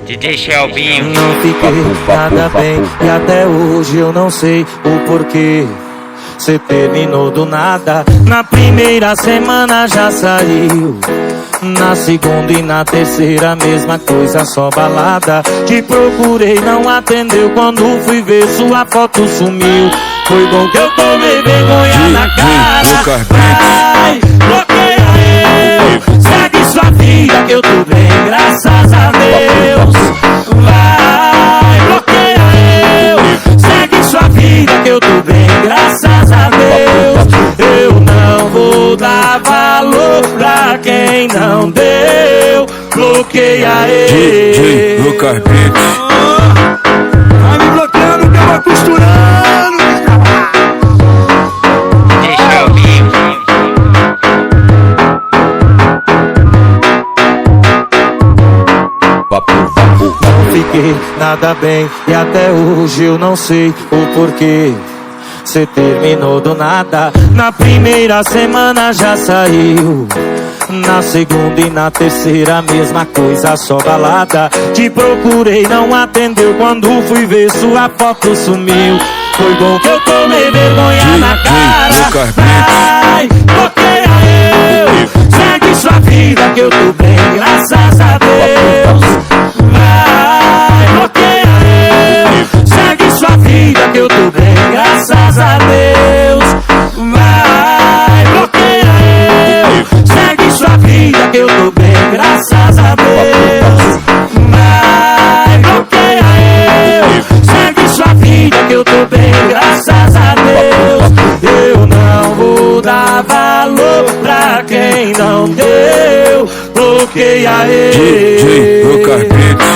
DJ Shelby. Não fiquei nada bem e até hoje eu não sei o porquê. Cê terminou do nada, na primeira semana já saiu. Na segunda e na terceira mesma coisa, só balada. Te procurei, não atendeu, quando fui ver sua foto sumiu. Foi bom que eu tomei vergonha na cara. Vai, bloqueia eu, segue sua vida que eu tô bem, graças a Deus. Vai, bloqueia eu, segue sua vida que eu tô bem, graças a Deus. Eu não vou dar valor pra quem não deu. Bloqueia ele. DJ Lucas Beats. Vai me bloqueando que eu vou costurando. DJ Shelby. Não fiquei nada bem e até hoje eu não sei o porquê. Cê terminou do nada, na primeira semana já saiu. Na segunda e na terceira mesma coisa, só balada. Te procurei, não atendeu, quando fui ver sua foto sumiu. Foi bom que eu tomei vergonha na cara. Vai, bloqueia eu, segue sua vida que eu tô bem, graças a Deus. Vai, bloqueia eu, segue sua vida que eu tô bem, graças a Deus. Vai, bloqueia eu, segue sua vida que eu tô bem, graças a Deus. Vai, bloqueia eu, segue sua vida que eu tô bem, graças a Deus. Eu não vou dar valor pra quem não deu. Bloqueia ele. DJ Lucas Beats.